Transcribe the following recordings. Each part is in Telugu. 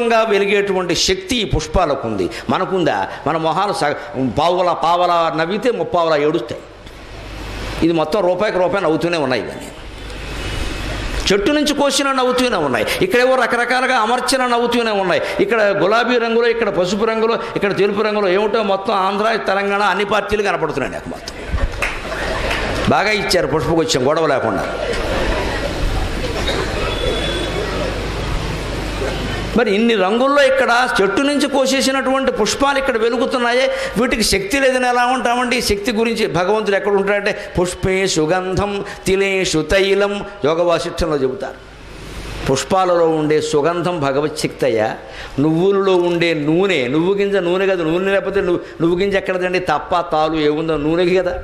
వెలిగేటువంటి శక్తి ఈ పుష్పాలకు ఉంది. మనకుందా? మన మొహాలు పావలా నవ్వితే ముప్పావలా ఏడుస్తాయి. ఇది మొత్తం రూపాయికి రూపాయి నవ్వుతూనే ఉన్నాయి. ఇవన్నీ చెట్టు నుంచి కోసిన నవ్వుతూనే ఉన్నాయి. ఇక్కడేవో రకరకాలుగా అమర్చిన నవ్వుతూనే ఉన్నాయి. ఇక్కడ గులాబీ రంగులో, ఇక్కడ పసుపు రంగులో, ఇక్కడ తెలుపు రంగులో ఏమిటో మొత్తం ఆంధ్ర తెలంగాణ అన్ని పార్టీలు కనపడుతున్నాయి. నాకు మొత్తం బాగా ఇచ్చారు పుష్పగుచ్చం గొడవ లేకుండా. మరి ఇన్ని రంగుల్లో ఇక్కడ చెట్టు నుంచి కోసేసినటువంటి పుష్పాలు ఇక్కడ వెలుగుతున్నాయే. వీటికి శక్తి లేదని ఎలా ఉంటామండి? శక్తి గురించి భగవంతుడు ఎక్కడ ఉంటాడంటే పుష్పే సుగంధం తిలేషు తైలం యోగ వాసిష్ఠంలో చెబుతారు. పుష్పాలలో ఉండే సుగంధం భగవచ్ఛక్తి అయ్యా. నువ్వులలో ఉండే నూనె, నువ్వు గింజ నూనె కదా. నూనె లేకపోతే నువ్వు గింజ ఎక్కడదండి? తప్ప తాలు ఏముందో నూనెకి కదా.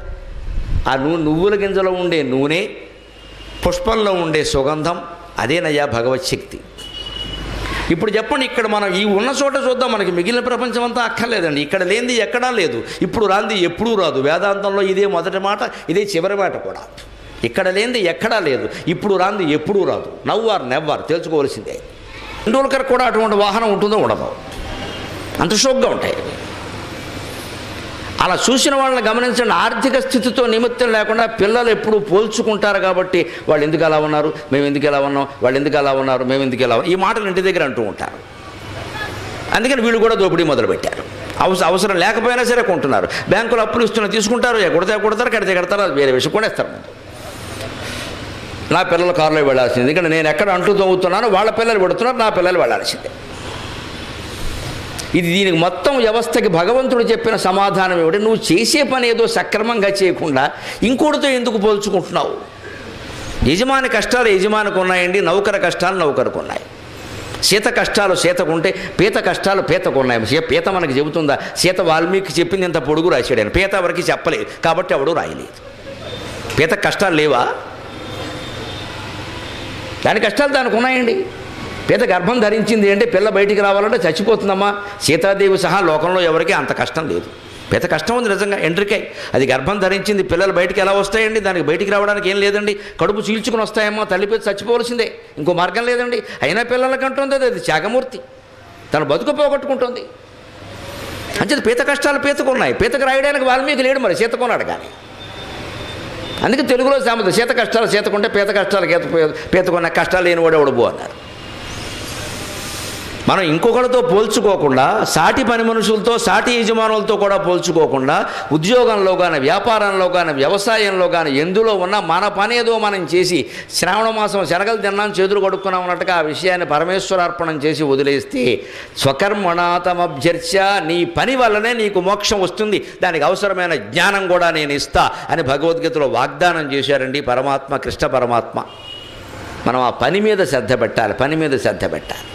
ఆ నువ్వుల గింజలో ఉండే నూనె, పుష్పంలో ఉండే సుగంధం, అదేనయ్యా భగవచ్ఛక్తి. ఇప్పుడు చెప్పండి, ఇక్కడ మనం ఈ ఉన్న చోట చూద్దాం. మనకి మిగిలిన ప్రపంచం అంతా అక్కర్లేదండి. ఇక్కడ లేనిది ఎక్కడా లేదు, ఇప్పుడు రాంది ఎప్పుడూ రాదు. వేదాంతంలో ఇదే మొదటి మాట, ఇదే చివరి మాట కూడా. ఇక్కడ లేనిది ఎక్కడా లేదు, ఇప్పుడు రాంది ఎప్పుడూ రాదు. నవ్ ఆర్ నెవర్ తెలుసుకోవాల్సిందే. టెండూల్కర్ కూడా అటువంటి వాహనం ఉంటుందో ఉండదు, అంత షోక్గా ఉంటాయి. అలా చూసిన వాళ్ళని గమనించండి. ఆర్థిక స్థితితో నిమిత్తం లేకుండా పిల్లలు ఎప్పుడు పోల్చుకుంటారు. కాబట్టి వాళ్ళు ఎందుకు అలా ఉన్నారు, మేము ఎందుకు ఎలా ఉన్నాం, వాళ్ళు ఎందుకు అలా ఉన్నారు, మేము ఎందుకు ఎలా ఉన్నాం, ఈ మాటలు ఇంటి దగ్గర అంటూ ఉంటారు. అందుకని వీళ్ళు కూడా దోపిడీ మొదలుపెట్టారు. అవసరం లేకపోయినా సరే కొంటున్నారు. బ్యాంకులు అప్పులు ఇస్తున్నా తీసుకుంటారు, కొడతారు, కడతారు, అది వేరే విషయం కొనేస్తారు. నా పిల్లలు కారులో వెళ్ళాల్సింది. ఎందుకంటే నేను ఎక్కడ అంటూ తవ్వుతున్నానో వాళ్ళ పిల్లలు పెడుతున్నారు, నా పిల్లలు వెళ్ళాల్సిందే. ఇది దీనికి మొత్తం వ్యవస్థకి భగవంతుడు చెప్పిన సమాధానం ఏమిటి? నువ్వు చేసే పని ఏదో సక్రమంగా చేయకుండా ఇంకోటితో ఎందుకు పోల్చుకుంటున్నావు? యజమాని కష్టాలు యజమానికి ఉన్నాయండి, నౌకర కష్టాలు నౌకరకు ఉన్నాయి. సీత కష్టాలు సీతకుంటే పీత కష్టాలు పీతకు ఉన్నాయి. పీత మనకి చెబుతుందా? సీత వాల్మీకి చెప్పింది ఇంత పొడుగు రాశాడు ఆయన. పీత ఎవరికి చెప్పలేదు కాబట్టి ఎవడు రాయలేదు. పీత కష్టాలు లేవా? దాని కష్టాలు దానికి ఉన్నాయండి. పీత గర్భం ధరించింది అంటే పిల్ల బయటికి రావాలంటే చచ్చిపోతుందమ్మా. సీతాదేవి సహా లోకంలో ఎవరికి అంత కష్టం లేదు. పీత కష్టం ఉంది నిజంగా. ఎండ్రికై అది గర్భం ధరించింది, పిల్లలు బయటికి ఎలా వస్తాయండి? దానికి బయటికి రావడానికి ఏం లేదండి. కడుపు చీల్చుకుని వస్తాయమ్మా. తల్లి పీత చచ్చిపోవలసిందే, ఇంకో మార్గం లేదండి. అయినా పిల్లలకంటుంది అది త్యాగమూర్తి, తన బతుకు పోగొట్టుకుంటుంది. అంటే పీత కష్టాలు పీతకున్నాయి. పీతకు రాయడానికి వాల్మీకి లేడు, మరి సీతకున్నాడు. కానీ అందుకే తెలుగులో సామెత, సీత కష్టాలు సీతకుంటే పీత కష్టాలు పీతకున్న కష్టాలు లేనివాడు ఎవడు బో అన్నారు. మనం ఇంకొకరితో పోల్చుకోకుండా, సాటి పని మనుషులతో, సాటి యజమానులతో కూడా పోల్చుకోకుండా, ఉద్యోగంలో కానీ, వ్యాపారంలో కానీ, వ్యవసాయంలో కానీ ఎందులో ఉన్నా మన పని ఏదో మనం చేసి, శ్రావణ మాసం శనగలు తిన్నాం చేతులు కడుక్కున్నాం అన్నట్టుగా ఆ విషయాన్ని పరమేశ్వరార్పణం చేసి వదిలేస్తే, స్వకర్మణాతమభ్యర్చ్య, నీ పని వల్లనే నీకు మోక్షం వస్తుంది, దానికి అవసరమైన జ్ఞానం కూడా నేను ఇస్తా అని భగవద్గీతలో వాగ్దానం చేశారండి పరమాత్మ, కృష్ణ పరమాత్మ. మనం ఆ పని మీద శ్రద్ధ పెట్టాలి, పని మీద శ్రద్ధ పెట్టాలి.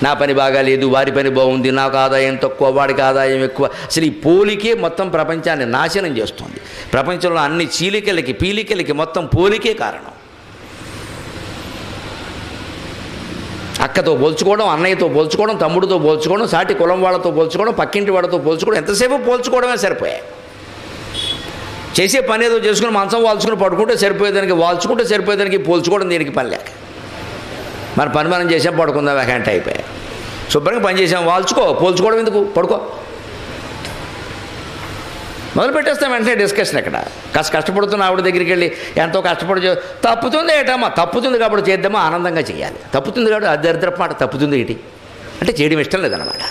నా పని బాగాలేదు, వారి పని బాగుంది, నాకు ఆదాయం తక్కువ, వాడికి ఆదాయం ఎక్కువ. అసలు ఈ పోలికే మొత్తం ప్రపంచాన్ని నాశనం చేస్తుంది. ప్రపంచంలో అన్ని చీలికలకి పీలికలకి మొత్తం పోలికే కారణం. అక్కతో పోల్చుకోవడం, అన్నయ్యతో పోల్చుకోవడం, తమ్ముడితో పోల్చుకోవడం, సాటి కులం వాళ్ళతో పోల్చుకోవడం, పక్కింటి వాళ్ళతో పోల్చుకోవడం, ఎంతసేపు పోల్చుకోవడమే సరిపోయాయి. చేసే పని ఏదో చేసుకుని మంచం వాల్చుకుని పడుకుంటే సరిపోయేదానికి, వాల్చుకుంటే సరిపోయేదానికి పోల్చుకోవడం దీనికి పని లేక, మన పని మనం చేసాం పడుకుందాం వ్యాకంట అయిపోయాయి. శుభ్రంగా పని చేసాం, వాల్చుకో, పోల్చుకోవడం ఎందుకు, పడుకో. మొదలు పెట్టేస్తాం వెంటనే డిస్కషన్. ఎక్కడ కష్టపడుతున్న ఆవిడ దగ్గరికి వెళ్ళి ఎంతో కష్టపడి తప్పుతుంది ఏటమ్మా, తప్పుతుంది కాబట్టి చేద్దామా, ఆనందంగా చేయాలి. తప్పుతుంది కాబట్టి అది దరిద్రపు మాట, తప్పుతుంది ఏంటి అంటే చేయడం ఇష్టం లేదన్నమాట.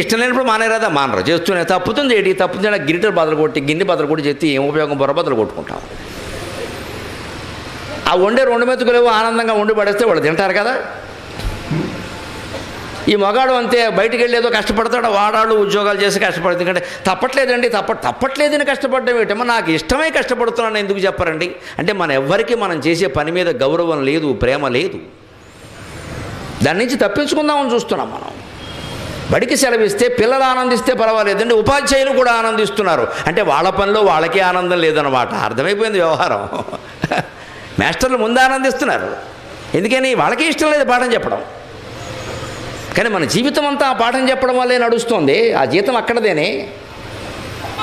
ఇష్టం లేనప్పుడు మానేరాదా, మానరు, చేస్తూనే తప్పుతుంది ఏంటి, తప్పుతుంది గిరిటలు బదులు కొట్టి, గిన్నె బదులు కొట్టి చెప్తే ఏం ఉపయోగం, బొర్ర బదులు కొట్టుకుంటాం. ఆ వండే రెండు మెతుకులేవో ఆనందంగా వండి పడేస్తే వాళ్ళు తింటారు కదా. ఈ మగాడు అంతే, బయటికి వెళ్ళి ఏదో కష్టపడతాడు, వాడాళ్ళు ఉద్యోగాలు చేసి కష్టపడుతుంది. ఎందుకంటే తప్పట్లేదండి, తప్పట్లేదని కష్టపడడం ఏంటమ్మా, నాకు ఇష్టమై కష్టపడుతున్నాను ఎందుకు చెప్పరండి అంటే మన ఎవ్వరికీ మనం చేసే పని మీద గౌరవం లేదు, ప్రేమ లేదు. దాని నుంచి తప్పించుకుందామని చూస్తున్నాం మనం. బడికి సెలవిస్తే పిల్లలు ఆనందిస్తే పర్వాలేదండి, ఉపాధ్యాయులు కూడా ఆనందిస్తున్నారు అంటే వాళ్ళ పనిలో వాళ్ళకే ఆనందం లేదన్నమాట. అర్థమైపోయింది వ్యవహారం. మాస్టర్లు ముందు ఆనందిస్తున్నారు, ఎందుకని వాళ్ళకే ఇష్టం లేదు పాఠం చెప్పడం. కానీ మన జీవితం అంతా ఆ పాఠం చెప్పడం వల్లే నడుస్తుంది. ఆ జీతం అక్కడదేనే.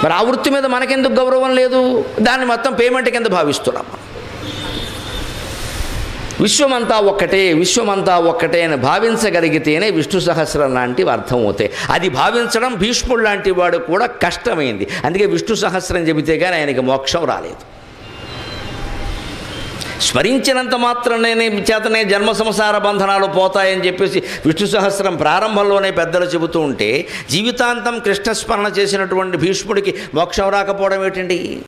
మరి ఆ వృత్తి మీద మనకెందుకు గౌరవం లేదు? దాన్ని మొత్తం పేమెంట్ కింద భావిస్తున్నాం. విశ్వమంతా ఒక్కటే, విశ్వమంతా ఒక్కటే అని భావించగలిగితేనే విష్ణు సహస్రం లాంటివి అర్థమవుతాయి. అది భావించడం భీష్ముడు లాంటి వాడు కూడా కష్టమైంది. అందుకే విష్ణు సహస్రం చెబితే కానీ ఆయనకి మోక్షం రాలేదు. స్మరించినంత మాత్రమే చేతనే జన్మ సంసార బంధనాలు పోతాయని చెప్పేసి విష్ణు సహస్రం ప్రారంభంలోనే పెద్దలు చెబుతూ ఉంటే జీవితాంతం కృష్ణస్మరణ చేసినటువంటి భీష్ముడికి మోక్షం రాకపోవడం ఏంటండి?